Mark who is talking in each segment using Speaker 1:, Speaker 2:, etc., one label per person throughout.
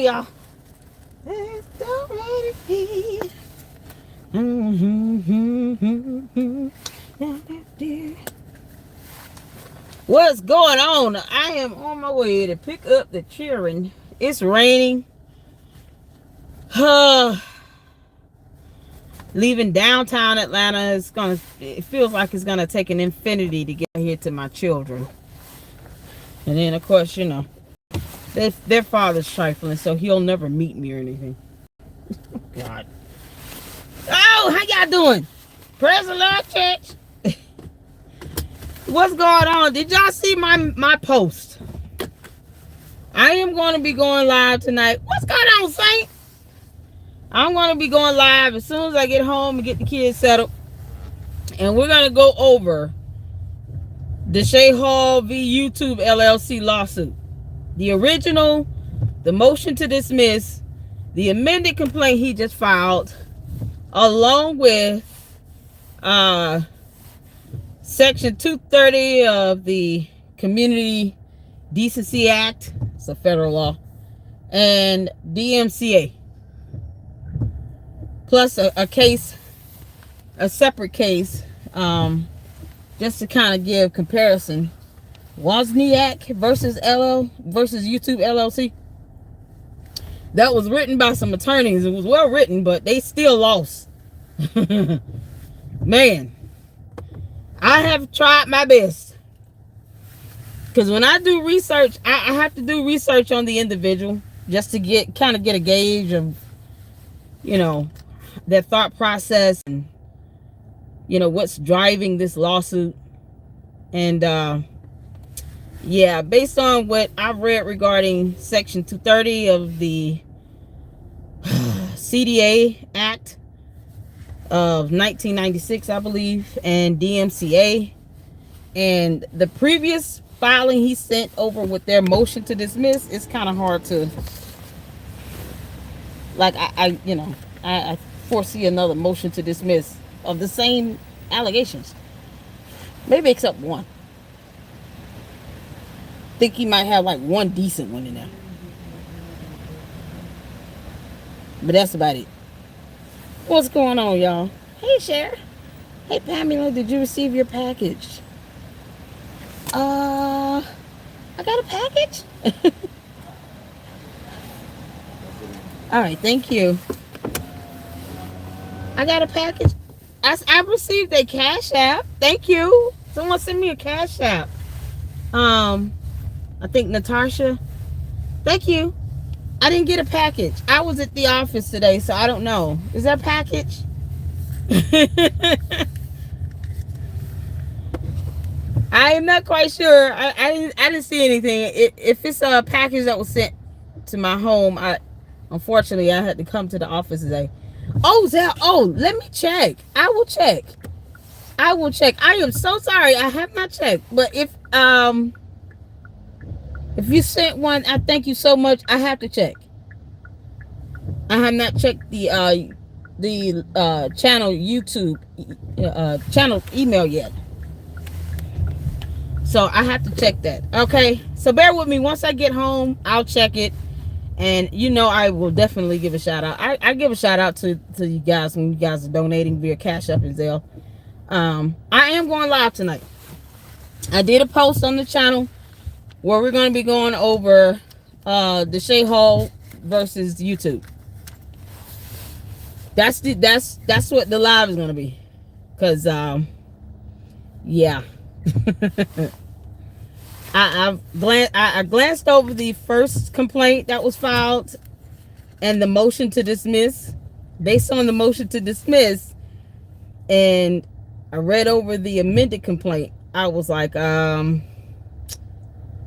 Speaker 1: on, y'all. It's already What's going on? I am on my way to pick up the children. It's raining. Leaving downtown Atlanta it feels like it's gonna take an infinity to get here to my children. And then of course, you know, their father's trifling, so he'll never meet me or anything. God. Oh, how y'all doing? Praise the Lord, church. What's going on? Did y'all see my post? I am going to be going live tonight. What's going on, Saint? I'm going to be going live as soon as I get home and get the kids settled. And we're going to go over the Shay Hall v. YouTube LLC lawsuit. The original, the motion to dismiss, the amended complaint he just filed, along with Section 230 of the Community Decency Act. It's a federal law. And DMCA. Plus a case, a separate case, just to kind of give comparison. Wozniak versus YouTube LLC. That was written by some attorneys. It was well written, but they still lost. Man, I have tried my best. Because when I do research, I have to do research on the individual just to kind of get a gauge of, you know, their thought process and, you know, what's driving this lawsuit. And yeah, based on what I've read regarding Section 230 of the CDA Act of 1996, I believe, and DMCA, and the previous filing he sent over with their motion to dismiss, it's kind of hard to, like, I foresee another motion to dismiss of the same allegations. Maybe except one. I think he might have like one decent one in there. But that's about it. What's going on, y'all? Hey, Cher. Hey, Pamela, did you receive your package? I got a package? All right, thank you. I got a package. I received a Cash App. Thank you. Someone sent me a Cash App. I think Natasha. Thank you. I didn't get a package. I was at the office today, so I don't know. Is there a package? I am not quite sure. I didn't see anything. If it's a package that was sent to my home, unfortunately I had to come to the office today. Oh, Zelle. Oh, let me check. I will check. I am so sorry. I have not checked. But if you sent one, I thank you so much. I have to check. I have not checked the channel YouTube channel email yet. So I have to check that. Okay. So bear with me. Once I get home, I'll check it. And you know, I will definitely give a shout out. I give a shout out to you guys when you guys are donating via Cash App and Zelle. I am going live tonight. I did a post on the channel where we're going to be going over the Shay Hall versus YouTube. That's what the live is going to be. Cause yeah. I glanced over the first complaint that was filed and the motion to dismiss. Based on the motion to dismiss, and I read over the amended complaint, I was like,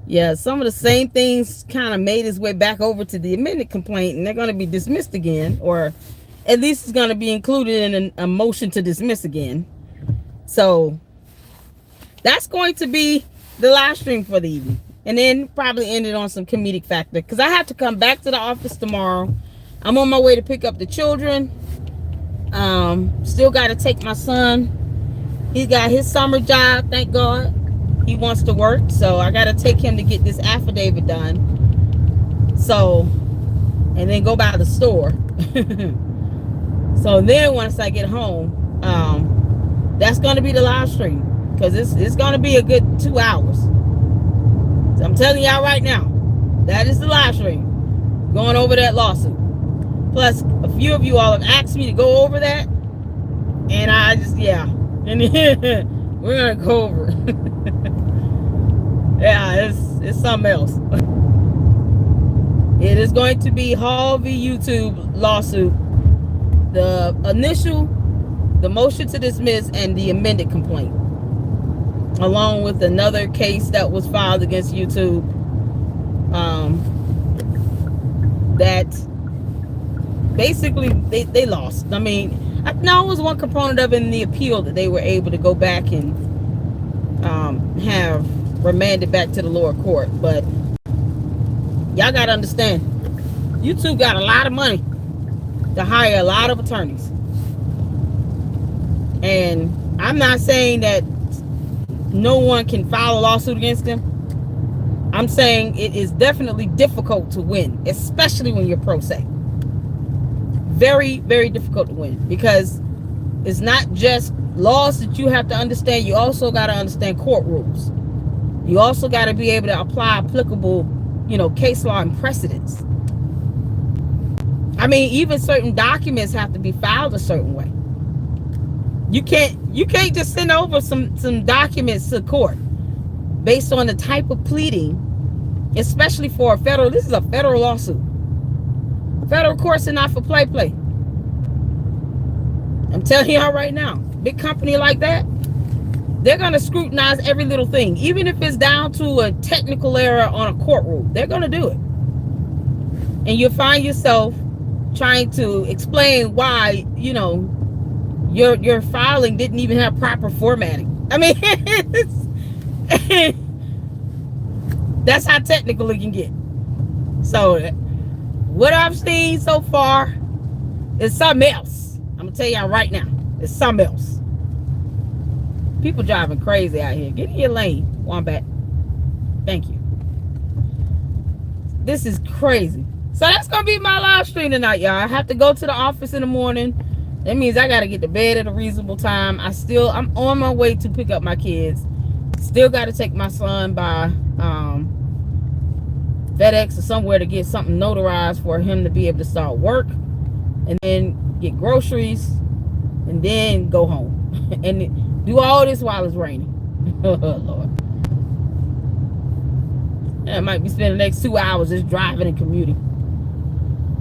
Speaker 1: yeah, some of the same things kind of made its way back over to the amended complaint, and they're going to be dismissed again, or at least it's going to be included in a motion to dismiss again. So that's going to be the live stream for the evening, and then probably end it on some comedic factor, because I have to come back to the office tomorrow. I'm on my way to pick up the children. Still got to take my son. He's got his summer job, thank God. He wants to work, so I got to take him to get this affidavit done. So and then go by the store. So then once I get home, that's going to be the live stream, because it's going to be a good 2 hours. So I'm telling y'all right now, that is the live stream, going over that lawsuit. Plus, a few of you all have asked me to go over that, and I just, yeah, and then we're going to go over it. Yeah, it's something else. It is going to be Hall v. YouTube lawsuit. The initial, the motion to dismiss, and the amended complaint, along with another case that was filed against YouTube, that basically they lost. I mean, I know it was one component of it in the appeal that they were able to go back and have remanded back to the lower court. But y'all gotta understand, YouTube got a lot of money to hire a lot of attorneys. And I'm not saying that no one can file a lawsuit against them. I'm saying it is definitely difficult to win, especially when you're pro se. Very, very difficult to win, because it's not just laws that you have to understand. You also got to understand court rules. You also got to be able to apply applicable, case law and precedents. I mean, even certain documents have to be filed a certain way. You can't just send over some documents to court based on the type of pleading, especially for this is a federal lawsuit. Federal courts are not for play. I'm telling y'all right now, big company like that, they're going to scrutinize every little thing, even if it's down to a technical error on a court rule. They're going to do it. And you'll find yourself trying to explain why, your filing didn't even have proper formatting. I mean, that's how technical it can get. So what I've seen so far is something else. I'm gonna tell y'all right now, it's something else. People driving crazy out here. Get in your lane, Wombat. Thank you. This is crazy. So that's gonna be my live stream tonight, y'all. I have to go to the office in the morning. That means I gotta get to bed at a reasonable time. I'm on my way to pick up my kids. Still gotta take my son by FedEx or somewhere to get something notarized for him to be able to start work, and then get groceries, and then go home and do all this while it's raining. Oh Lord. I might be spending the next 2 hours just driving and commuting.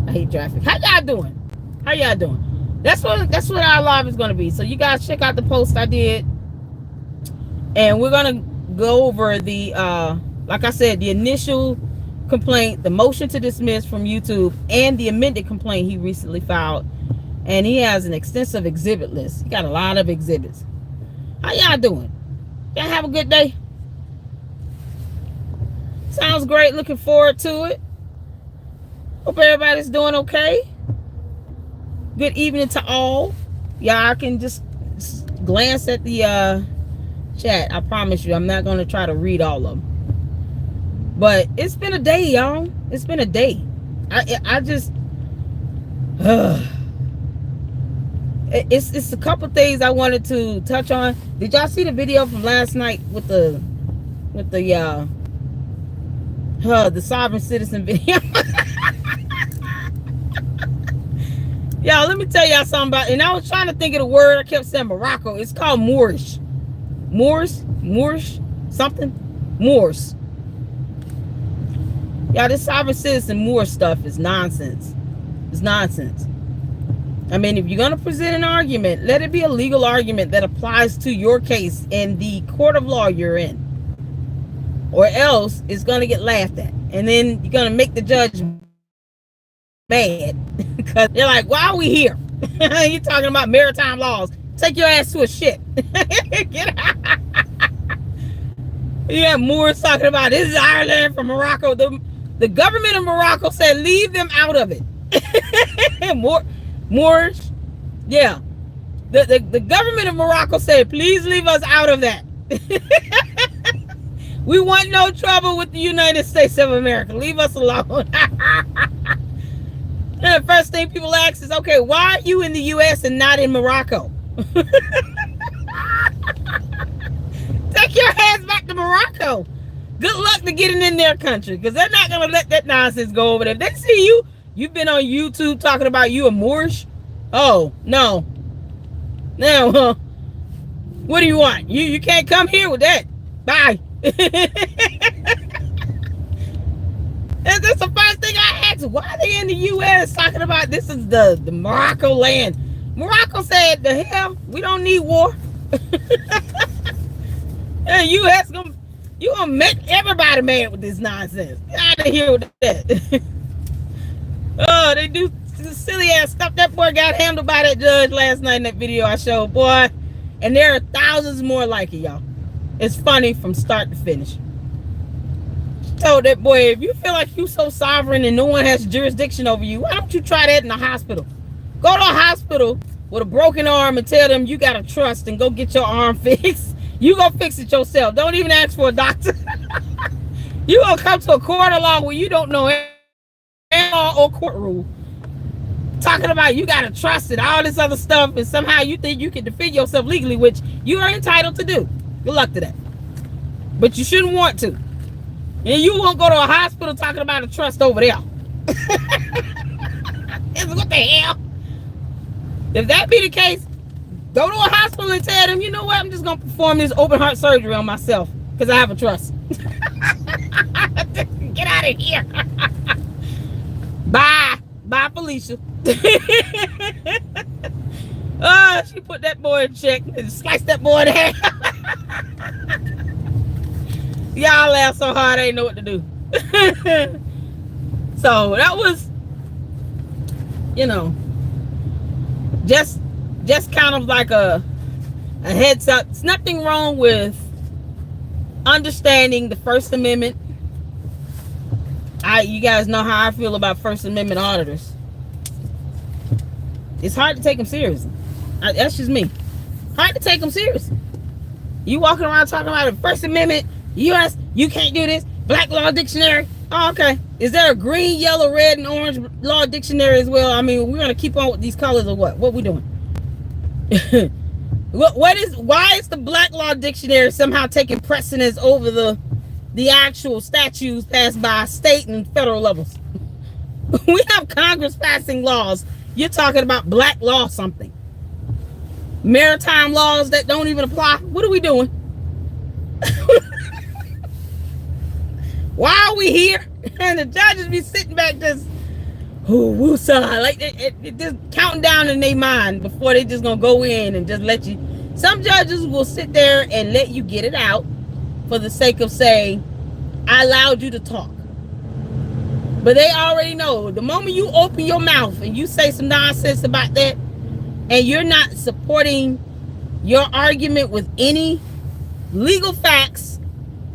Speaker 1: I hate traffic. How y'all doing? How y'all doing? That's what our live is going to be. So you guys check out the post I did, and we're going to go over the like I said, the initial complaint, the motion to dismiss from YouTube, and the amended complaint he recently filed. And he has an extensive exhibit list. He got a lot of exhibits. How y'all doing? Y'all have a good day? Sounds great. Looking forward to it. Hope everybody's doing okay. Good evening to all. Y'all can just glance at the chat. I promise you, I'm not going to try to read all of them. But it's been a day, y'all. It's been a day. I just... It's a couple things I wanted to touch on. Did y'all see the video from last night with the sovereign citizen video? Y'all, let me tell y'all something about, and I was trying to think of the word. I kept saying Morocco. It's called Moorish. Moorish, something? Moors. Y'all, this sovereign citizen Moor stuff is nonsense. It's nonsense. I mean, if you're going to present an argument, let it be a legal argument that applies to your case in the court of law you're in. Or else it's going to get laughed at. And then you're going to make the judge mad. Because they're like, why are we here? You're talking about maritime laws. Take your ass to a ship. Get out. Yeah, Moors talking about this is Ireland from Morocco. The government of Morocco said leave them out of it. Moors, yeah. The government of Morocco said, please leave us out of that. We want no trouble with the United States of America. Leave us alone. And the first thing people ask is, okay, why are you in the U.S. and not in Morocco? Take your hands back to Morocco. Good luck to getting in their country, because they're not going to let that nonsense go over there. If they see you, you've been on YouTube talking about you a Moorish. Oh, no. Now, what do you want? You can't come here with that. Bye. That's the first thing I asked. Why are they in the U.S. talking about this is the Morocco land? Morocco said, the hell, we don't need war. And U.S. you gonna make everybody mad with this nonsense. Get out of here with that. Oh, they do silly ass stuff. That boy got handled by that judge last night in that video I showed, boy. And there are thousands more like it, y'all. It's funny from start to finish. Told that boy, if you feel like you so sovereign and no one has jurisdiction over you, why don't you try that in the hospital? Go to a hospital with a broken arm and tell them you got to trust and go get your arm fixed. You go fix it yourself. Don't even ask for a doctor. You gonna come to a court of law where you don't know any law or court rule, talking about you gotta trust it, all this other stuff, and somehow you think you can defend yourself legally, which you are entitled to do. Good luck to that. But you shouldn't want to. And you won't go to a hospital talking about a trust over there. What the hell? If that be the case, go to a hospital and tell them, you know what, I'm just going to perform this open heart surgery on myself because I have a trust. Get out of here. Bye. Bye, Felicia. Oh, she put that boy in check and sliced that boy in half. Y'all laugh so hard, I ain't know what to do. So that was, you know, just kind of like a heads up. It's nothing wrong with understanding the First Amendment. You guys know how I feel about First Amendment auditors. It's hard to take them seriously. That's just me. Hard to take them seriously. You walking around talking about the First Amendment, U.S., you can't do this, Black Law Dictionary. Oh, okay. Is there a green, yellow, red, and orange law dictionary as well? I mean, we're going to keep on with these colors or what? What we doing? Why is the Black Law Dictionary somehow taking precedence over the actual statutes passed by state and federal levels? We have Congress passing laws. You're talking about black law something. Maritime laws that don't even apply. What are we doing? Why are we here? And the judges be sitting back just, woosah, like just counting down in their mind before they just gonna go in and just let you. Some judges will sit there and let you get it out for the sake of saying, I allowed you to talk. But they already know the moment you open your mouth and you say some nonsense about that, and you're not supporting your argument with any legal facts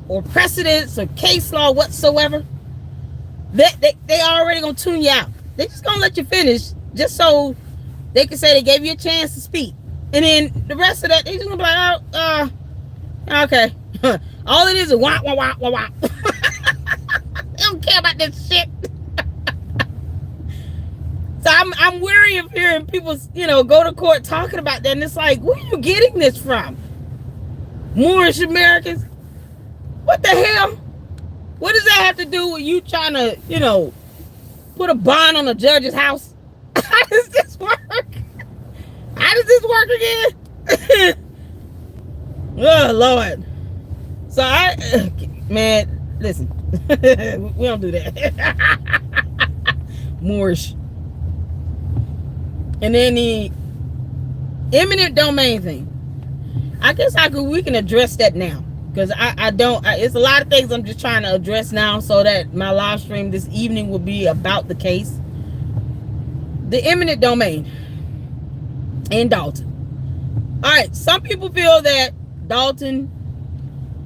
Speaker 1: or precedents or case law whatsoever, they already gonna tune you out. They just gonna let you finish just so they can say they gave you a chance to speak. And then the rest of that, they just gonna be like, oh, okay. All it is wah, wah, wah, wah, wah. They don't care about this shit. So I'm weary of hearing people, go to court talking about that. And it's like, where are you getting this from? Moorish Americans? What the hell? What does that have to do with you trying to, put a bond on a judge's house? How does this work? How does this work again? Oh, Lord. So man, listen. We don't do that. Moorish. And then the eminent domain thing. I guess we can address that now. Because it's a lot of things I'm just trying to address now so that my live stream this evening will be about the case. The eminent domain in Dalton. All right, some people feel that Dalton,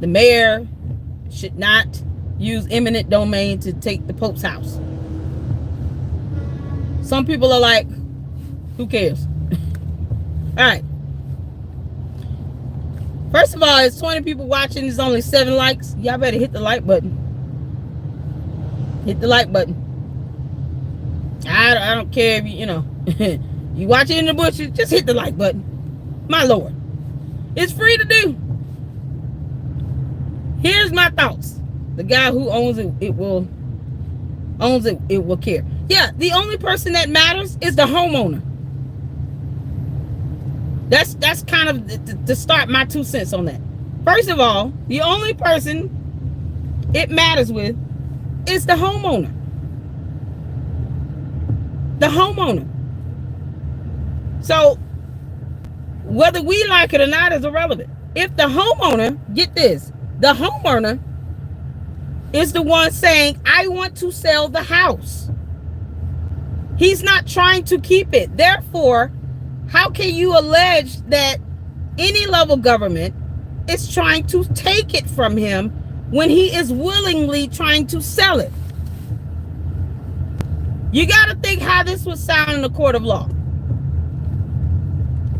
Speaker 1: the mayor, should not use eminent domain to take the Pope's house. Some people are like, who cares? All right. First of all, it's 20 people watching. There's only 7 likes. Y'all better hit the like button. Hit the like button. I don't care if you watch it in the bushes, just hit the like button. My Lord. It's free to do. Here's my thoughts. The guy who owns it, it will care. Yeah, the only person that matters is the homeowner. That's kind of to start my 2 cents on that. First of all, the only person it matters with is the homeowner. The homeowner. So whether we like it or not is irrelevant. If the homeowner, get this, the homeowner is the one saying, I want to sell the house. He's not trying to keep it. Therefore, how can you allege that any level government is trying to take it from him when he is willingly trying to sell it? You got to think how this would sound in the court of law.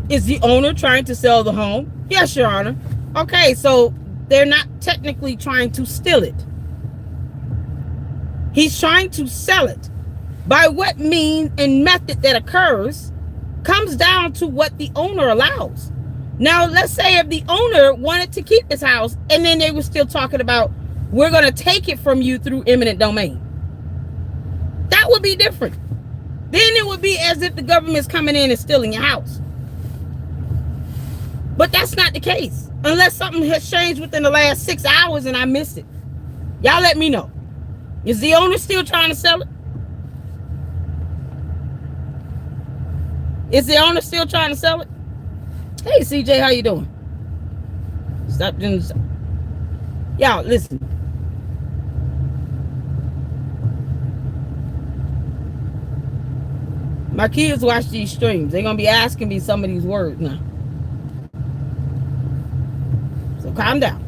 Speaker 1: Is the owner trying to sell the home? Yes, Your Honor. Okay, so they're not technically trying to steal it. He's trying to sell it. By what means and method that occurs comes down to what the owner allows. Now, let's say if the owner wanted to keep this house and then they were still talking about, we're going to take it from you through eminent domain. That would be different. Then it would be as if the government's coming in and stealing your house. But that's not the case. Unless something has changed within the last 6 hours and I missed it. Y'all let me know. Is the owner still trying to sell it? Is the owner still trying to sell it? Hey, CJ, how you doing? Stop doing this. Y'all, listen. My kids watch these streams. They're going to be asking me some of these words now. So calm down.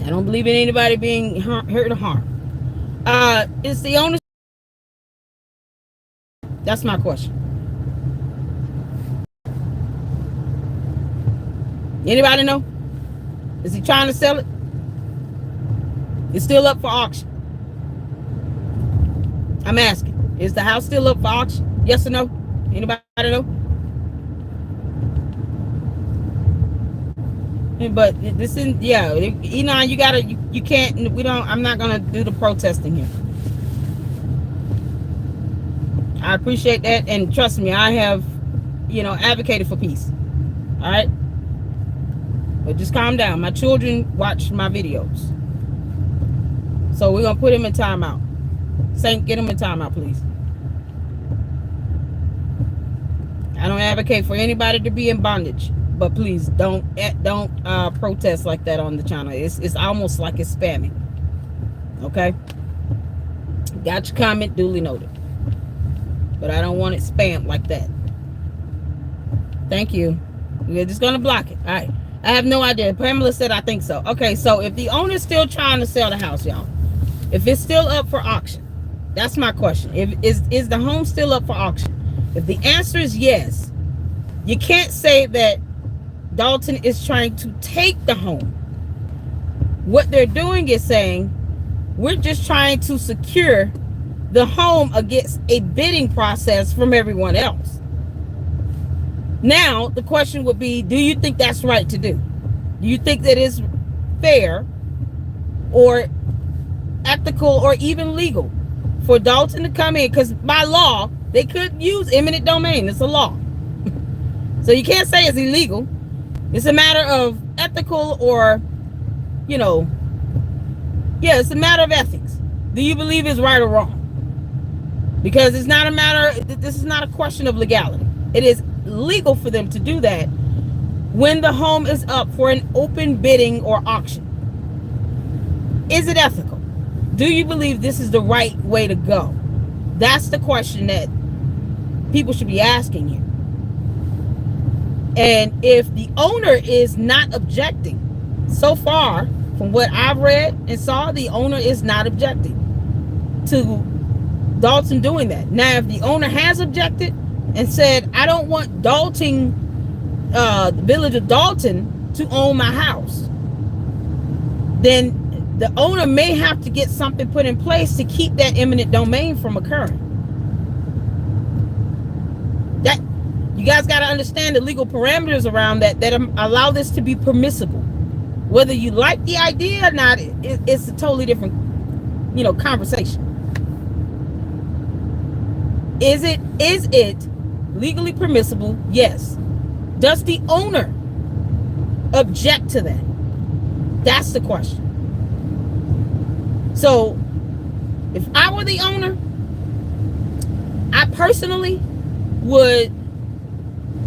Speaker 1: I don't believe in anybody being hurt or harmed. Is the owner? That's my question. Anybody know? Is he trying to sell it? It's still up for auction. I'm asking. Is the house still up for auction? Yes or no? Anybody know? But this is, yeah, Enon, you gotta, you can't, I'm not gonna do the protesting here. I appreciate that, and trust me, I have, advocated for peace. All right? But just calm down. My children watch my videos. So we're going to put him in timeout. Saint, get him in timeout, please. I don't advocate for anybody to be in bondage. But please, don't protest like that on the channel. It's almost like it's spamming. Okay? Got your comment duly noted. But I don't want it spammed like that. Thank you. We're just going to block it. All right. I have no idea. Pamela said I think so. Okay, so if the owner's still trying to sell the house, y'all, if it's still up for auction, that's my question. Is the home still up for auction? If the answer is yes, you can't say that Dalton is trying to take the home. What they're doing is saying, we're just trying to secure the home against a bidding process from everyone else. Now, the question would be, do you think that's right to do? Do you think that it's fair or ethical or even legal for Dalton to come in? Because by law, they could use eminent domain. It's a law. So you can't say it's illegal. It's a matter of ethical or, it's a matter of ethics. Do you believe it's right or wrong? Because it's not a matter, this is not a question of legality. It is legal for them to do that when the home is up for an open bidding or auction. Is it ethical? Do you believe this is the right way to go? That's the question that people should be asking here. And if the owner is not objecting, so far from what I've read and saw, the owner is not objecting to Dalton doing that. Now, if the owner has objected and said, I don't want Dalton, the village of Dalton, to own my house, then the owner may have to get something put in place to keep that eminent domain from occurring. You guys got to understand the legal parameters around that allow this to be permissible. Whether you like the idea or not, it's a totally different, conversation. Is it legally permissible? Yes. Does the owner object to that? That's the question. So, if I were the owner, I personally would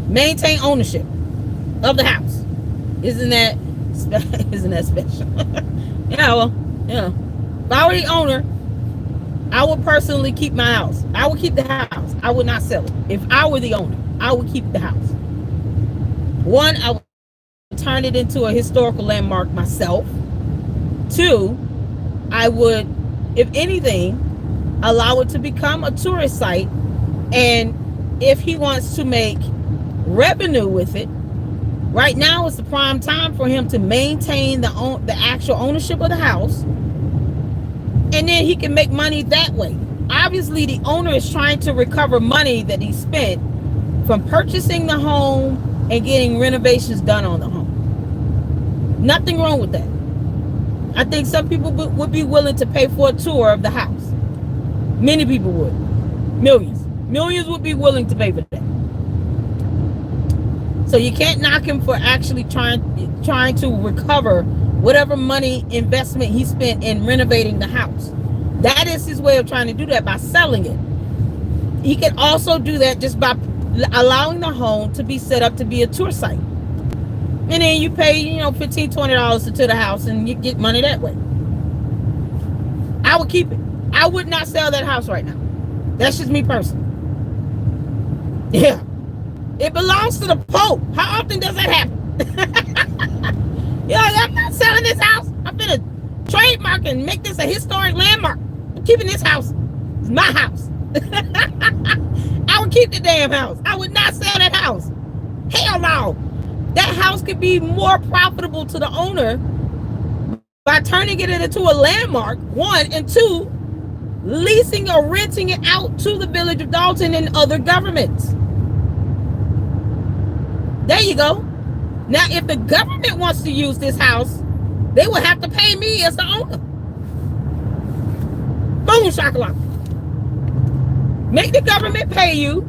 Speaker 1: maintain ownership of the house. Isn't that special? If I were the owner, I would personally keep my house. I would keep the house. I would not sell it. If I were the owner, I would keep the house. One, I would turn it into a historical landmark myself. Two, I would, if anything, allow it to become a tourist site. And if he wants to make revenue with it, right now is the prime time for him to maintain the actual ownership of the house, and then he can make money that way. Obviously, the owner is trying to recover money that he spent from purchasing the home and getting renovations done on the home. Nothing wrong with that. I think some people would be willing to pay for a tour of the house. Many people would. Millions would be willing to pay for that. So you can't knock him for actually trying to recover whatever money investment he spent in renovating the house. That is his way of trying to do that, by selling it. He can also do that just by allowing the home to be set up to be a tour site. And then you pay, $15, $20 to the house, and you get money that way. I would keep it. I would not sell that house right now. That's just me personally. Yeah. It belongs to the Pope. How often does that happen? I'm not selling this house. I'm going to trademark and make this a historic landmark. I'm keeping this house. It's my house. I would keep the damn house. I would not sell that house. Hell no. That house could be more profitable to the owner by turning it into a landmark, one, and two, leasing or renting it out to the village of Dalton and other governments. There you go. Now, if the government wants to use this house, they will have to pay me as the owner. Boom, shakalaka. Make the government pay you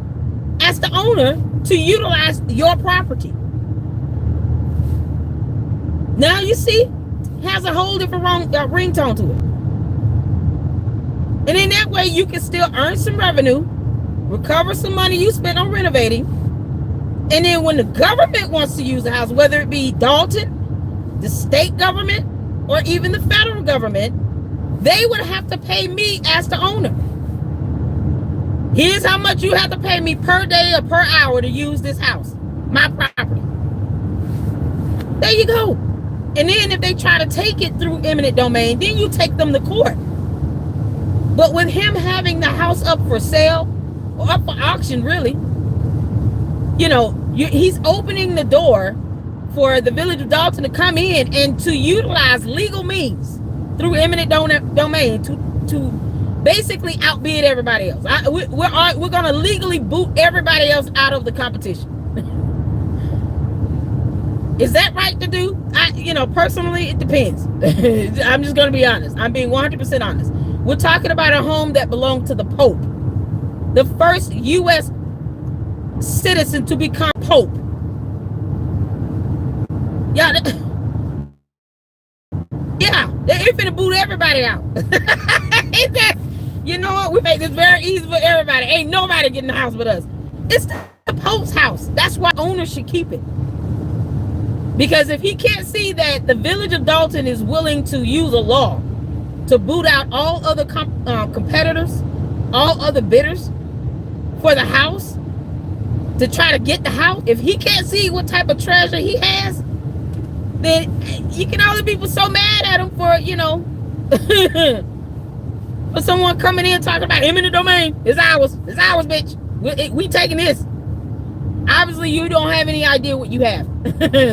Speaker 1: as the owner to utilize your property. Now you see, it has a whole different ringtone to it. And in that way, you can still earn some revenue, recover some money you spent on renovating. And then when the government wants to use the house, whether it be Dalton, the state government, or even the federal government, they would have to pay me as the owner. Here's how much you have to pay me per day or per hour to use this house, my property. There you go. And then if they try to take it through eminent domain, then you take them to court. But with him having the house up for sale, or up for auction really, he's opening the door for the village of Dalton to come in and to utilize legal means through eminent domain to basically outbid everybody else. We're going to legally boot everybody else out of the competition. Is that right to do? Personally, it depends. I'm just going to be honest. I'm being 100% honest. We're talking about a home that belonged to the Pope, the first U.S. citizen to become Pope. Yeah, they're finna boot everybody out. You know what? We make this very easy for everybody. Ain't nobody getting the house with us. It's the Pope's house. That's why owners should keep it. Because if he can't see that the village of Dalton is willing to use a law to boot out all other competitors, all other bidders for the house, to try to get the house, if he can't see what type of treasure he has, then you can only be so mad at him for, for someone coming in talking about eminent domain. It's ours, bitch. We taking this. Obviously, you don't have any idea what you have.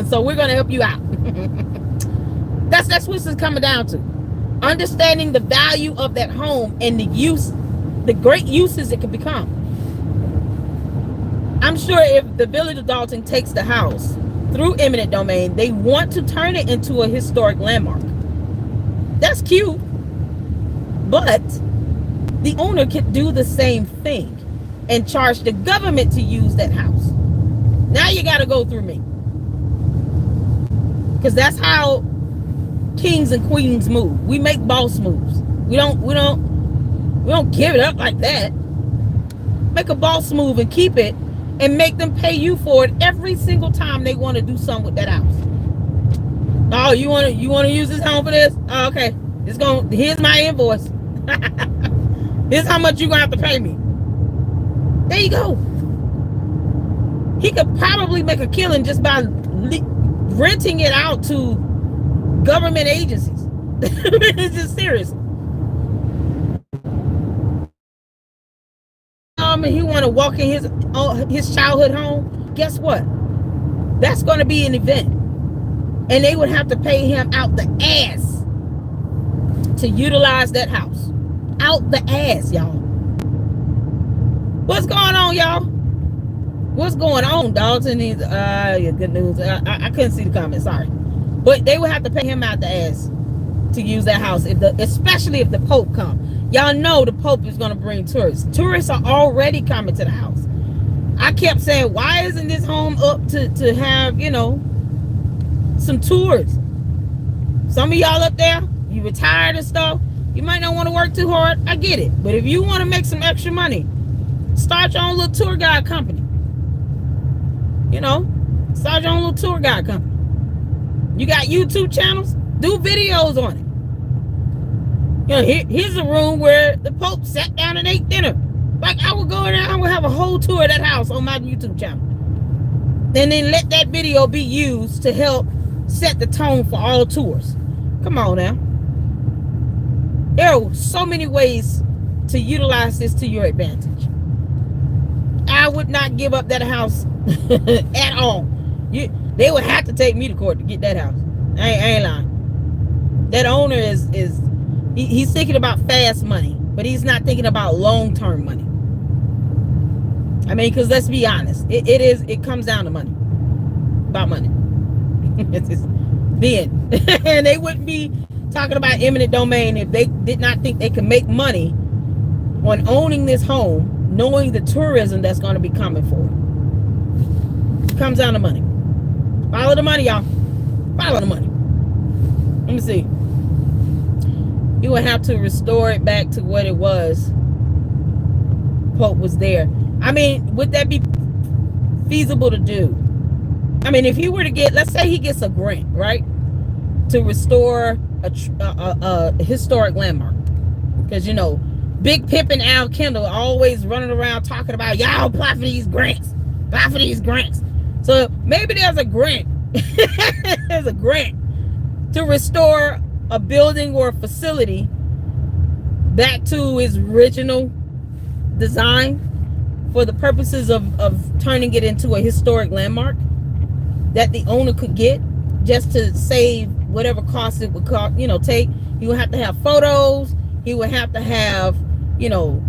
Speaker 1: So we're going to help you out. That's what this is coming down to. Understanding the value of that home and the great uses it can become. I'm sure if the village of Dalton takes the house through eminent domain, they want to turn it into a historic landmark. That's cute. But the owner could do the same thing and charge the government to use that house. Now you got to go through me. Because that's how kings and queens move. We make boss moves. We don't give it up like that. Make a boss move and keep it, and make them pay you for it every single time they want to do something with that house. Oh, you want to use this home for this? Oh, okay. Here's my invoice. Here's how much you're gonna have to pay me. There you go. He could probably make a killing just by renting it out to government agencies. It's just serious. He want to walk in his childhood home. Guess what? That's going to be an event, and they would have to pay him out the ass to utilize that house. Out the ass, y'all. What's going on, y'all? What's going on, dogs? And these yeah, good news. I couldn't see the comments, sorry. But they would have to pay him out the ass to use that house, especially if the Pope comes. Y'all know the Pope is going to bring tourists. Tourists are already coming to the house. I kept saying, why isn't this home up to have, you know, some tours? Some of y'all up there, you retired and stuff. You might not want to work too hard. I get it. But if you want to make some extra money, start your own little tour guide company. You know, start your own little tour guide company. You got YouTube channels? Do videos on it. You know, here's a room where the Pope sat down and ate dinner. Like, I would go in there, I would have a whole tour of that house on my YouTube channel. And then let that video be used to help set the tone for all tours. Come on now. There are so many ways to utilize this to your advantage. I would not give up that house at all. They would have to take me to court to get that house. I ain't lying. That owner he's thinking about fast money, but he's not thinking about long-term money. I mean, because let's be honest, it comes down to money. About money. It's just being. And they wouldn't be talking about eminent domain if they did not think they could make money on owning this home, knowing the tourism that's going to be coming for it. It comes down to money. Follow the money, y'all. Follow the money. Let me see. You would have to restore it back to what it was. Pope was there. I mean, would that be feasible to do? I mean, if he were to get, let's say he gets a grant, right, to restore a historic landmark, because, you know, Big Pip and Al Kendall always running around talking about, y'all apply for these grants, apply for these grants. So maybe there's a grant. There's a grant to restore a building or a facility back to its original design for the purposes of turning it into a historic landmark that the owner could get, just to save whatever cost it would cost, you know, take. He would have to have photos. He would have to have, you know,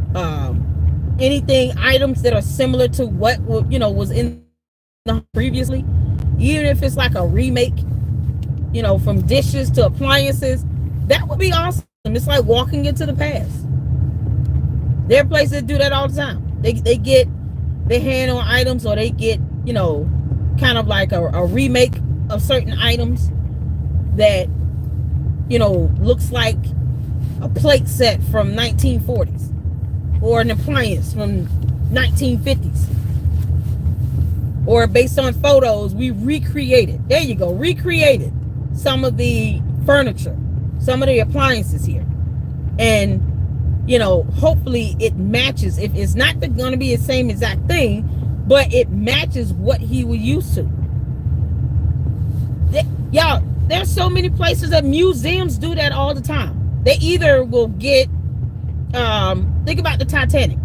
Speaker 1: items that are similar to what, you know, was in the previously, even if it's like a remake, you know, from dishes to appliances. That would be awesome. It's like walking into the past. There are places that do that all the time. They get their hand on items, or they get, you know, kind of like a remake of certain items that, you know, looks like a plate set from 1940s or an appliance from 1950s, or based on photos we recreated. There you go, recreated some of the furniture, some of the appliances here, and, you know, hopefully it matches. If it's not going to be the same exact thing, but it matches what he was used to. Y'all, there's so many places that museums do that all the time. They either will get, think about the Titanic.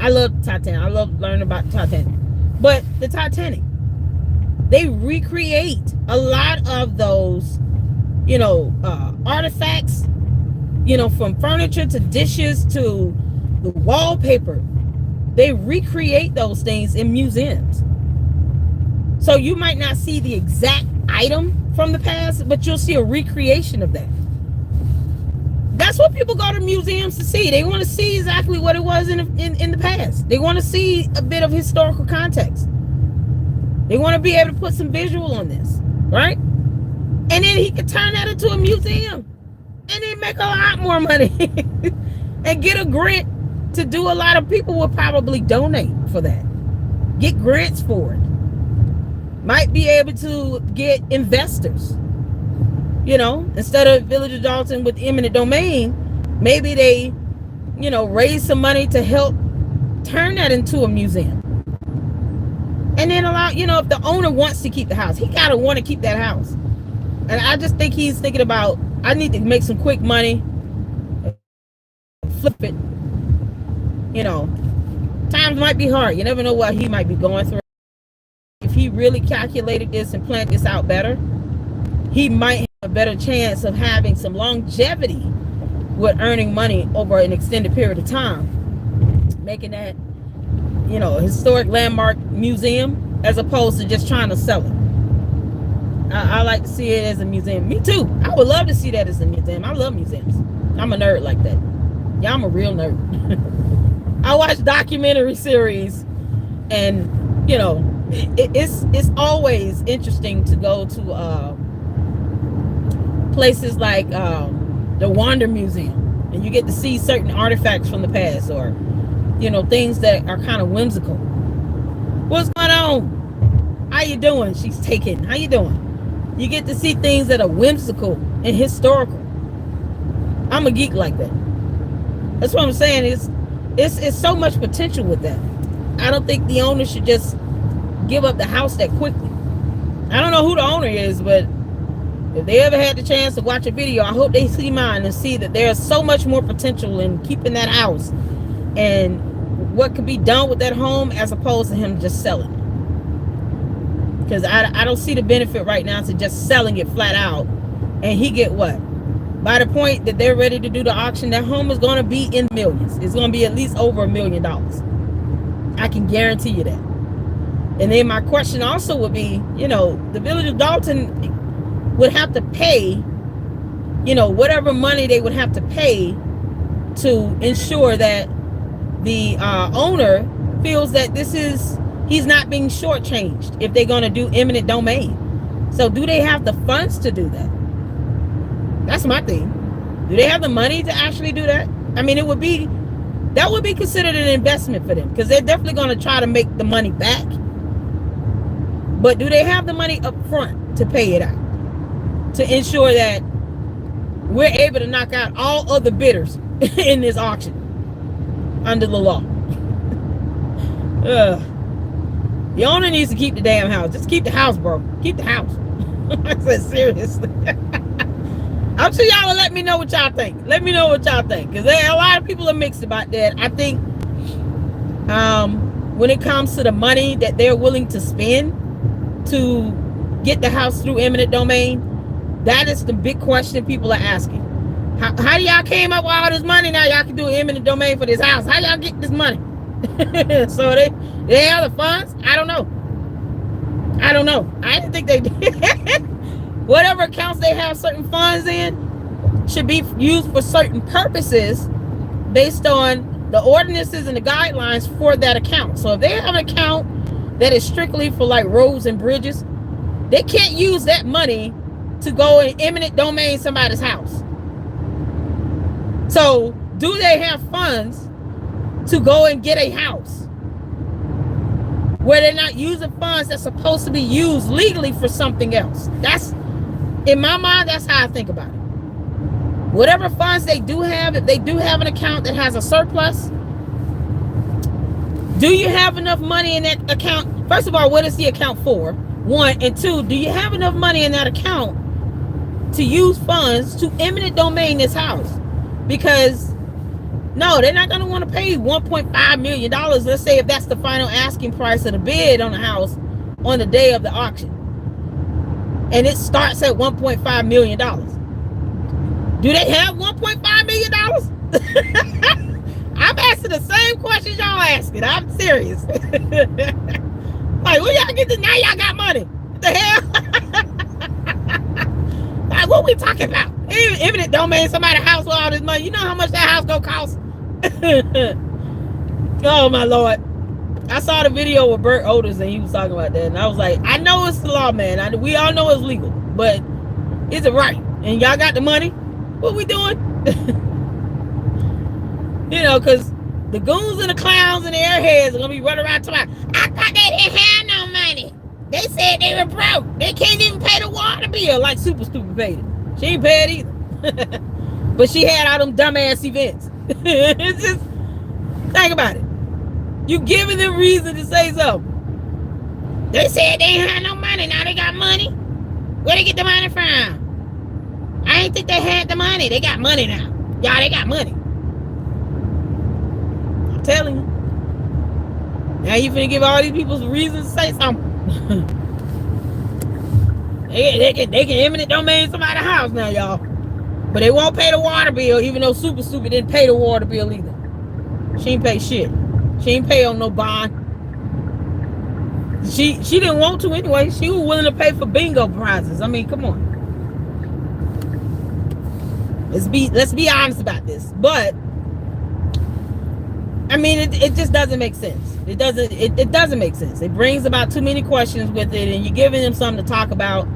Speaker 1: I love the Titanic. I love learning about the Titanic. But the Titanic, they recreate a lot of those, you know, artifacts, you know, from furniture to dishes to the wallpaper they recreate those things in museums. So you might not see the exact item from the past, but you'll see a recreation of that. That's what people go to museums to see. They want to see exactly what it was in the past. They want to see a bit of historical context. They want to be able to put some visual on this, right? And then he could turn that into a museum and then make a lot more money and get a grant to do. A lot of people will probably donate for that. Get grants for it. Might be able to get investors. You know, instead of Village of Dalton with eminent domain, maybe they, you know, raise some money to help turn that into a museum. And then allow, you know, if the owner wants to keep the house, he gotta want to keep that house. And I just think he's thinking about, I need to make some quick money, flip it. You know, times might be hard. You never know what he might be going through. If he really calculated this and planned this out better, he might have a better chance of having some longevity with earning money over an extended period of time, making that, you know, a historic landmark museum as opposed to just trying to sell it. I like to see it as a museum. Me too. I would love to see that as a museum. I love museums. I'm a nerd like that. Yeah, I'm a real nerd. I watch documentary series, and you know, it's always interesting to go to places like the Wander Museum, and you get to see certain artifacts from the past, or you know, things that are kind of whimsical. What's going on? How you doing? She's taken. How you doing? You get to see things that are whimsical and historical. I'm a geek like that. That's what I'm saying. It's so much potential with that. I don't think the owner should just give up the house that quickly. I don't know who the owner is, but if they ever had the chance to watch a video, I hope they see mine and see that there's so much more potential in keeping that house and what could be done with that home as opposed to him just selling it. Because I don't see the benefit right now to just selling it flat out. And he get what? By the point that they're ready to do the auction, that home is going to be in millions. It's going to be at least over $1 million. I can guarantee you that. And then my question also would be, you know, the Village of Dalton would have to pay, you know, whatever money they would have to pay to ensure that the owner feels that he's not being shortchanged if they're going to do eminent domain. So do they have the funds to do that? That's my thing. Do they have the money to actually do that? I mean, that would be considered an investment for them, because they're definitely going to try to make the money back. But do they have the money up front to pay it out, to ensure that we're able to knock out all other bidders in this auction under the law? The owner needs to keep the damn house. Just keep the house, bro. Keep the house. I said, seriously. I'm sure y'all will let me know what y'all think. Let me know what y'all think, because a lot of people are mixed about that. I think when it comes to the money that they're willing to spend to get the house through eminent domain, that is the big question people are asking. How do y'all came up with all this money? Now y'all can do eminent domain for this house. How y'all get this money? So they have the funds? I don't know. I didn't think they did. Whatever accounts they have certain funds in should be used for certain purposes based on the ordinances and the guidelines for that account. So if they have an account that is strictly for like roads and bridges, they can't use that money to go and eminent domain somebody's house. So do they have funds to go and get a house where they're not using funds that's supposed to be used legally for something else? That's, in my mind, that's how I think about it. Whatever funds they do have, if they do have an account that has a surplus, do you have enough money in that account? First of all, what is the account for? One, and two, do you have enough money in that account to use funds to eminent domain this house? Because no, they're not going to want to pay $1.5 million. Let's say if that's the final asking price of the bid on the house on the day of the auction, and it starts at $1.5 million. Do they have $1.5 million? I'm asking the same question questions y'all asking? I'm serious. Like, where y'all get this? Now y'all got money. What the hell? Like, what we talking about? Eminent domain, somebody's house with all this money. You know how much that house gonna cost? Oh my Lord. I saw the video with Bert Otis and he was talking about that. And I was like, I know it's the law, man. We all know it's legal. But is it right? And y'all got the money? What we doing? You know, because the goons and the clowns and the airheads are going to be running around talking about, I thought they didn't have no money. They said they were broke. They can't even pay the water bill. Like Super Stupid paid it. She ain't paid either. But she had all them dumbass events. It's just, think about it. You giving them reason to say something. They said they ain't had no money. Now they got money. Where they get the money from? I ain't think they had the money. They got money now. Y'all, they got money. I'm telling you. Now you finna give all these people reasons to say something. they can eminent domain somebody's house now, y'all. But they won't pay the water bill, even though Super Stupid didn't pay the water bill either. She ain't pay shit. She ain't pay on no bond. She didn't want to anyway. She was willing to pay for bingo prizes. I mean, come on. Let's be honest about this. But I mean, it just doesn't make sense. It doesn't make sense. It brings about too many questions with it, and you're giving them something to talk about.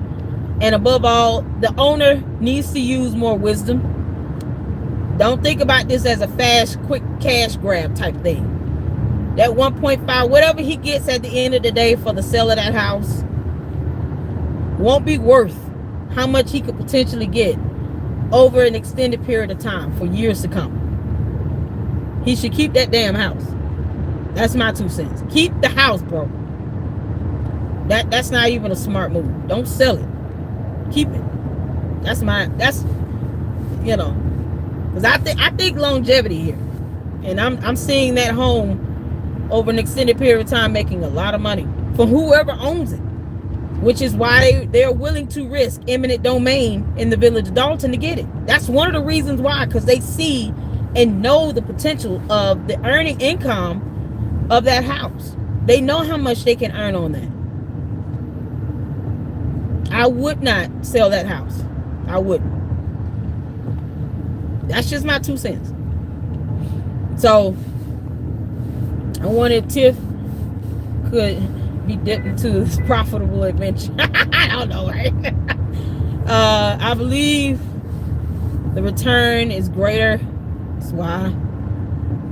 Speaker 1: And above all, the owner needs to use more wisdom. Don't think about this as a fast, quick cash grab type thing. That 1.5, whatever he gets at the end of the day for the sale of that house, won't be worth how much he could potentially get over an extended period of time for years to come. He should keep that damn house. That's my 2 cents. Keep the house, bro. That's not even a smart move. Don't sell it. Keep it. That's you know, because I think longevity here, and I'm seeing that home over an extended period of time making a lot of money for whoever owns it, which is why they're willing to risk eminent domain in the village of Dalton to get it. That's one of the reasons why, because they see and know the potential of the earning income of that house. They know how much they can earn on that. I would not sell that house. I wouldn't. That's just my 2 cents. So I wanted Tiff could be dipped into this profitable adventure. I don't know, right? I believe the return is greater. That's why.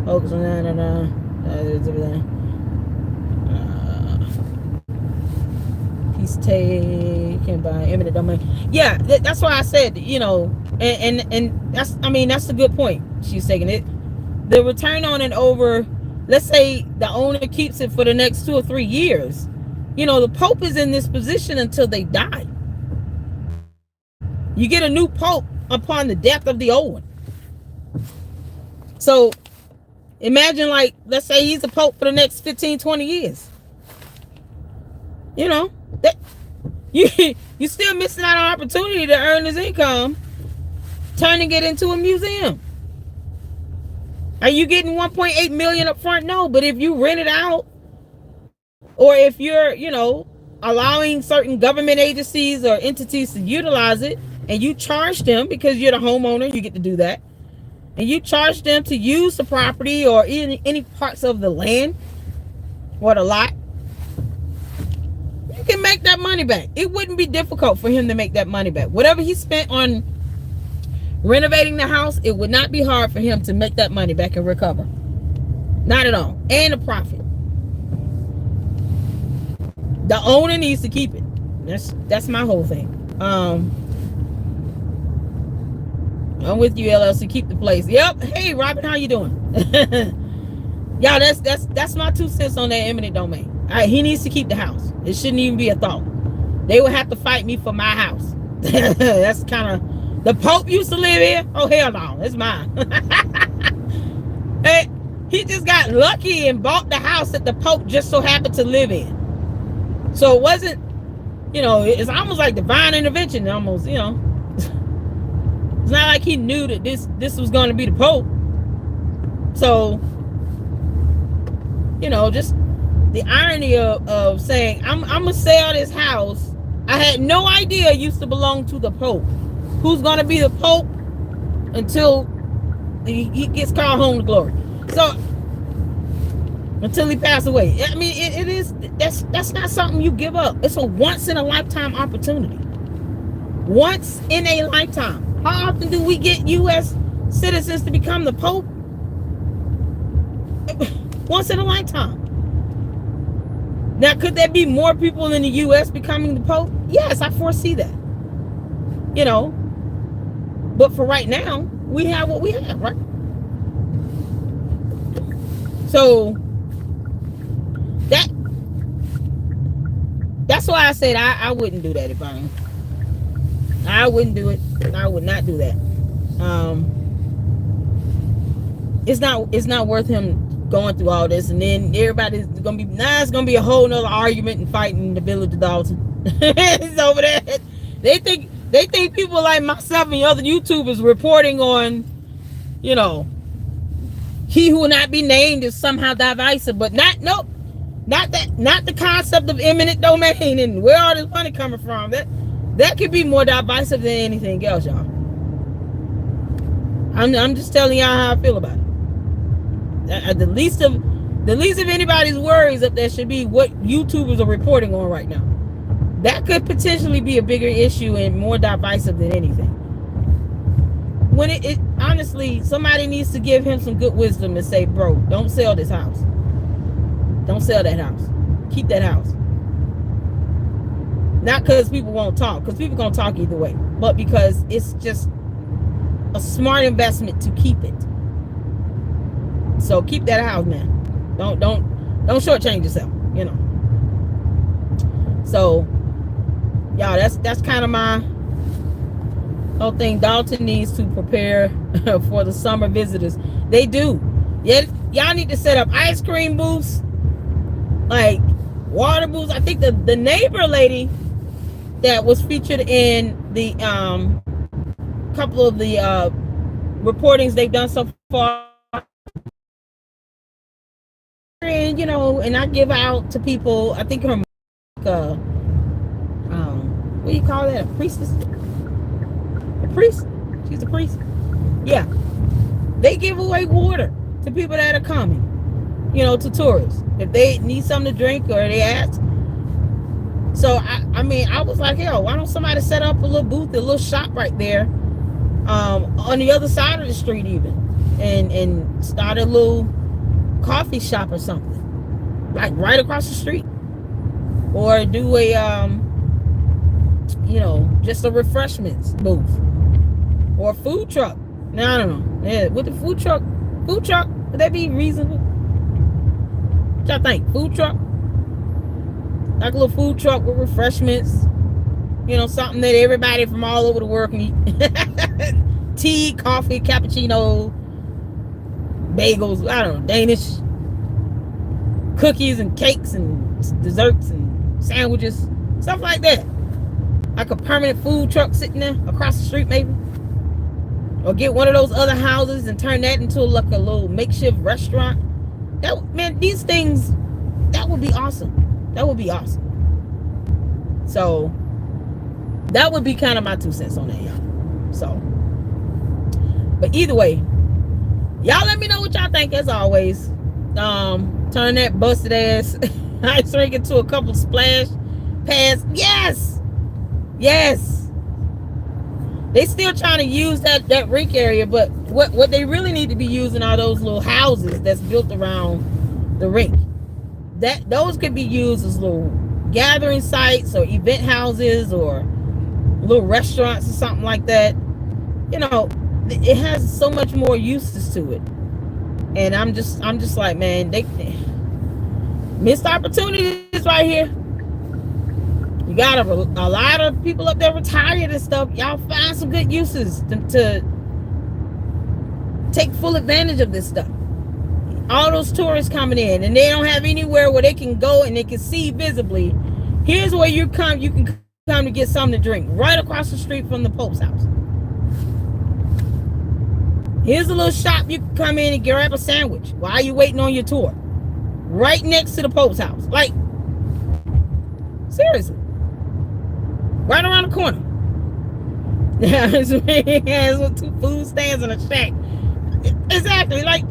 Speaker 1: Focus on that. He's taken by eminent domain. Yeah, that's why I said, you know, and that's, I mean, that's a good point. She's taking it. The return on it over, let's say the owner keeps it for the next 2 or 3 years. You know, the Pope is in this position until they die. You get a new Pope upon the death of the old one. So imagine, like, let's say he's a Pope for the next 15, 20 years. You know, that you still missing out on opportunity to earn his income, turning it into a museum. Are you getting 1.8 million up front? No, but if you rent it out, or if you're, you know, allowing certain government agencies or entities to utilize it, and you charge them because you're the homeowner, you get to do that, and you charge them to use the property or any parts of the land or the lot, you can make that money back. It wouldn't be difficult for him to make that money back. Whatever he spent on renovating the house, it would not be hard for him to make that money back and recover. Not at all. And a profit. The owner needs to keep it. That's my whole thing. I'm with you, LLC. Keep the place. Yep. Hey, Robin, how you doing? Y'all, that's my 2 cents on that eminent domain. He needs to keep the house. It shouldn't even be a thought. They would have to fight me for my house. That's kind of, the Pope used to live here. Oh, hell no, it's mine. Hey, he just got lucky and bought the house that the Pope just so happened to live in. So it wasn't, you know, it's almost like divine intervention. Almost, you know, it's not like he knew that this was going to be the Pope. So You know, just the irony of saying, I'm gonna sell this house. I had no idea it used to belong to the Pope. Who's gonna be the Pope until he gets called home to glory? So until he passed away. I mean, it is, that's not something you give up. It's a once in a lifetime opportunity. Once in a lifetime. How often do we get U.S. citizens to become the Pope? Once in a lifetime. Now, could there be more people in the U.S. becoming the Pope? Yes, I foresee that. You know, but for right now, we have what we have, right? So that's why I said I wouldn't do that if I wouldn't do it. I would not do that. It's not worth him going through all this, and then everybody's gonna be it's gonna be a whole nother argument and fighting the village Dalton. It's over there. They think people like myself and other YouTubers reporting on, you know, he who will not be named is somehow divisive, but not the concept of eminent domain and where all this money coming from. That could be more divisive than anything else, y'all. I'm just telling y'all how I feel about it. The least of anybody's worries up there should be what YouTubers are reporting on right now. That could potentially be a bigger issue and more divisive than anything. When it honestly, somebody needs to give him some good wisdom and say, bro, don't sell this house. Don't sell that house. Keep that house. Not because people won't talk, because people gonna talk either way, but because it's just a smart investment to keep it. So keep that house, man. Don't shortchange yourself, you know. So, y'all, that's kind of my whole thing. Dalton needs to prepare for the summer visitors. They do. Yeah, y'all need to set up ice cream booths, like water booths. I think the neighbor lady that was featured in the couple of the reportings they've done so far, and you know, and I give out to people. I think her what do you call that? A priestess? A priest? She's a priest. Yeah, they give away water to people that are coming, you know, to tourists if they need something to drink or they ask. So I mean, I was like, hell, why don't somebody set up a little booth, a little shop right there, on the other side of the street even, and start a little coffee shop or something, like right across the street, or do a you know, just a refreshments booth or a food truck. Now I don't know. Yeah, with the food truck, would that be reasonable? What y'all think? Food truck? Like a little food truck with refreshments, you know, something that everybody from all over the world can eat. Tea, coffee, cappuccino, bagels, I don't know, Danish, cookies and cakes and desserts and sandwiches, stuff like that. Like a permanent food truck sitting there across the street maybe. Or get one of those other houses and turn that into like a little makeshift restaurant. That, man, these things, that would be awesome. That would be awesome. So that would be kind of my 2 cents on that, y'all. So, but either way, y'all let me know what y'all think as always. Turn that busted ass ice rink into a couple splash pads. Yes. They still trying to use that rink area, but what they really need to be using are those little houses that's built around the rink. Those could be used as little gathering sites or event houses or little restaurants or something like that. You know, it has so much more uses to it. And I'm just like, man, they missed opportunities right here. You got a lot of people up there retired and stuff. Y'all find some good uses to take full advantage of this stuff. All those tourists coming in, and they don't have anywhere where they can go and they can see visibly. Here's where you can come to get something to drink, right across the street from the Pope's house. Here's a little shop you can come in and grab a sandwich while you're waiting on your tour. right next to the Pope's house. Like, seriously, right around the corner. Yeah, it has 2 food stands and a shack. Exactly. Like,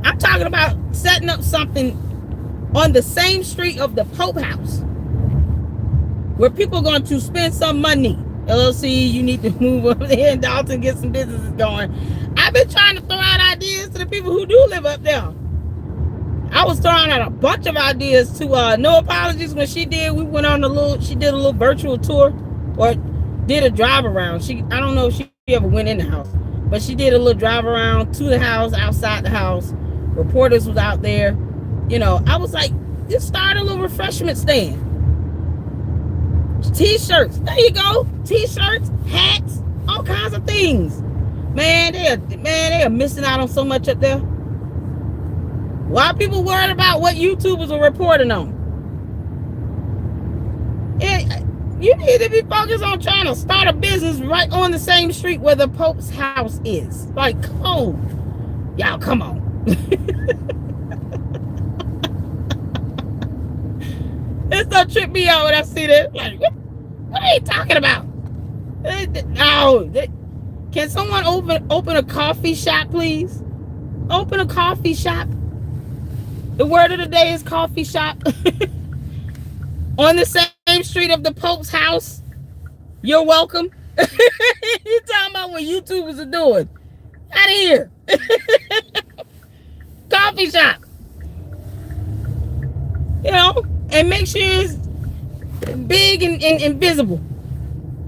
Speaker 1: I'm talking about setting up something on the same street of the Pope house, where people are going to spend some money. LLC, you need to move over there in Dalton, get some businesses going. I've been trying to throw out ideas to the people who do live up there. I was throwing out a bunch of ideas to No Apologies when she did. We went on she did a little virtual tour, or did a drive around. I don't know if she ever went in the house, but she did a little drive around to the house, outside the house. Reporters was out there. You know, I was like, just start a little refreshment stand. T-shirts, there you go. T-shirts, hats, all kinds of things. Man, they are missing out on so much up there. Why are people worried about what YouTubers are reporting on? You need to be focused on trying to start a business right on the same street where the Pope's house is. Like, come on. Y'all, come on. It's gonna trip me out when I see that. Like, what are you talking about? No. Can someone open a coffee shop, please? Open a coffee shop. The word of the day is coffee shop. On the same street of the Pope's house. You're welcome. You talking about what YouTubers are doing? Out of here. Coffee shop. You know, and make sure it's big and visible.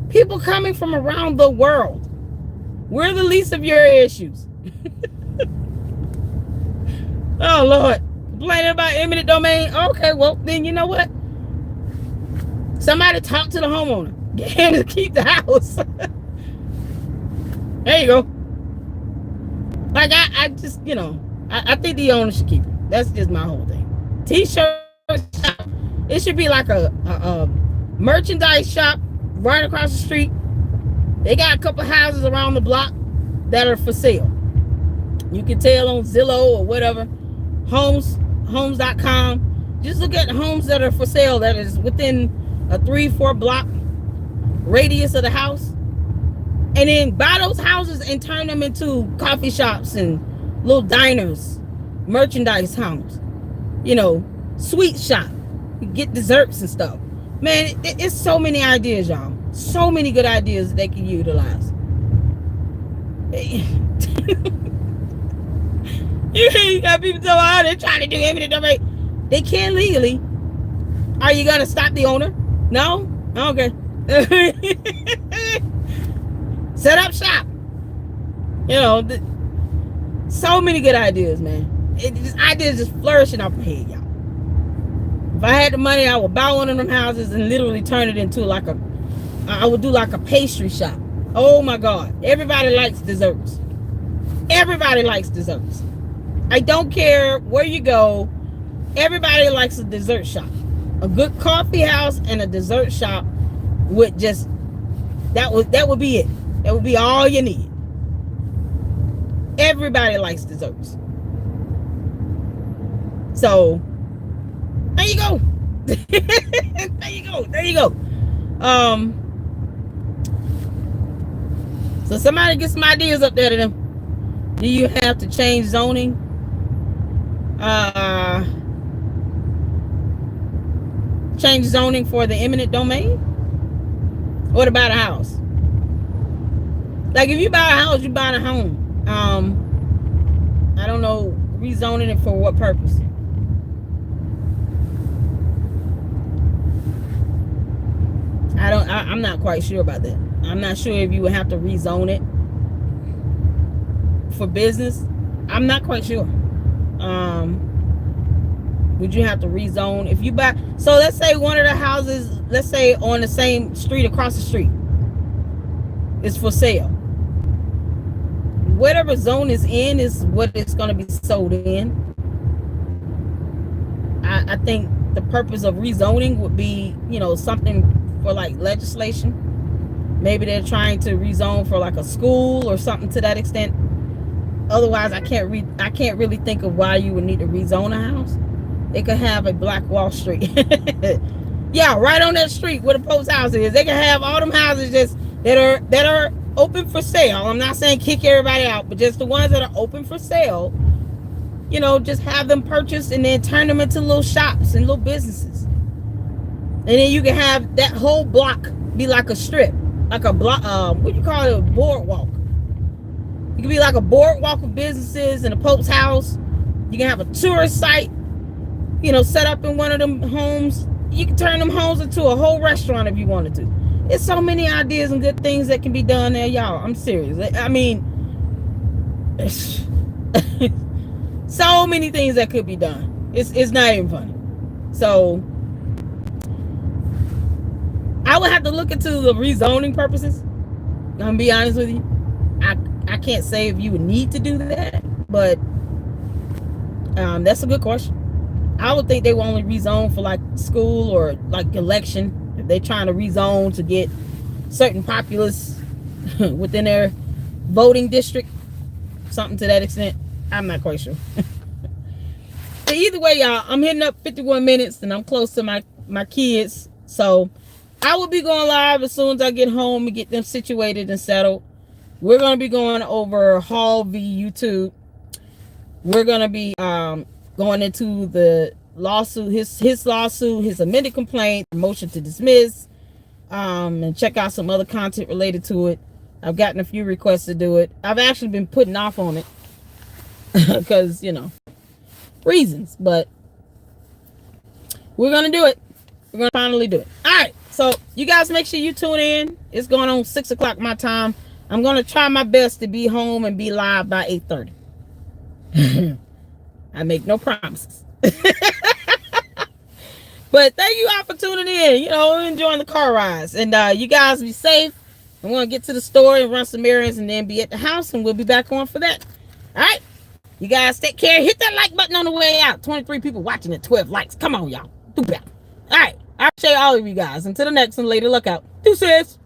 Speaker 1: People coming from around the world. We're the least of your issues. Oh, Lord. Complaining about eminent domain. Okay, well, then you know what? Somebody talk to the homeowner. Get him to keep the house. There you go. Like, I just, you know, I think the owner should keep it. That's just my whole thing. T-shirt shop. It should be like a merchandise shop right across the street. They got a couple houses around the block that are for sale. You can tell on Zillow or whatever. Homes.com. Just look at homes that are for sale that is within a 3-4 block radius of the house. And then buy those houses and turn them into coffee shops and little diners, merchandise homes. You know, sweet shop. You get desserts and stuff. Man, it's so many ideas, y'all. So many good ideas that they can utilize. You got people talking about, they're trying to do eminent domain. They can't legally. Are you going to stop the owner? No? Okay. Set up shop. You know, so many good ideas, man. Ideas just flourishing off my head, y'all. If I had the money, I would buy one of them houses and literally turn it into like I would do like a pastry shop. Oh my God. Everybody likes desserts. Everybody likes desserts. I don't care where you go. Everybody likes a dessert shop. A good coffee house and a dessert shop would just, that would be it. That would be all you need. Everybody likes desserts. So, there you go. There you go. There you go. So somebody get some ideas up there to them. Do you have to change zoning? Change zoning for the eminent domain? What about a house? Like if you buy a house, you buy a home. I don't know, rezoning it for what purpose? I'm not quite sure about that. I'm not sure if you would have to rezone it for business. I'm not quite sure. Would you have to rezone if you buy? So let's say one of the houses, let's say on the same street across the street, is for sale. Whatever zone is in is what it's going to be sold in. I think the purpose of rezoning would be, you know, something for like legislation. Maybe they're trying to rezone for like a school or something to that extent. Otherwise, I can't really think of why you would need to rezone a house. They could have a Black Wall Street. Yeah, right on that street where the post house is. They can have all them houses just that are open for sale. I'm not saying kick everybody out, but just the ones that are open for sale. You know, just have them purchased and then turn them into little shops and little businesses. And then you can have that whole block be like a strip, like a block. What do you call it? A boardwalk. It could be like a boardwalk of businesses and a Pope's house. You can have a tourist site, you know, set up in one of them homes. You can turn them homes into a whole restaurant if you wanted to. There's so many ideas and good things that can be done there, y'all. I'm serious. I mean, so many things that could be done. It's not even funny. So I would have to look into the rezoning purposes. I'm gonna be honest with you. I can't say if you would need to do that, but that's a good question. I would think they will only rezone for like school or like election. If they're trying to rezone to get certain populace within their voting district, something to that extent. I'm not quite sure. But either way, y'all, I'm hitting up 51 minutes and I'm close to my kids. So I will be going live as soon as I get home and get them situated and settled. We're going to be going over Hall v. YouTube. We're going to be going into the lawsuit, his lawsuit, his amended complaint, motion to dismiss, and check out some other content related to it. I've gotten a few requests to do it. I've actually been putting off on it because, you know, reasons, but we're going to do it. We're going to finally do it. All right. So you guys make sure you tune in. It's going on 6 o'clock my time. I'm going to try my best to be home and be live by 8:30. I make no promises. But thank you all for tuning in. You know, enjoying the car rides. And you guys be safe. I'm going to get to the store and run some errands and then be at the house. And we'll be back on for that. All right. You guys take care. Hit that like button on the way out. 23 people watching at 12 likes. Come on, y'all. Do better. All right. I appreciate all of you guys. Until the next one, Lady Luck out. Deuces.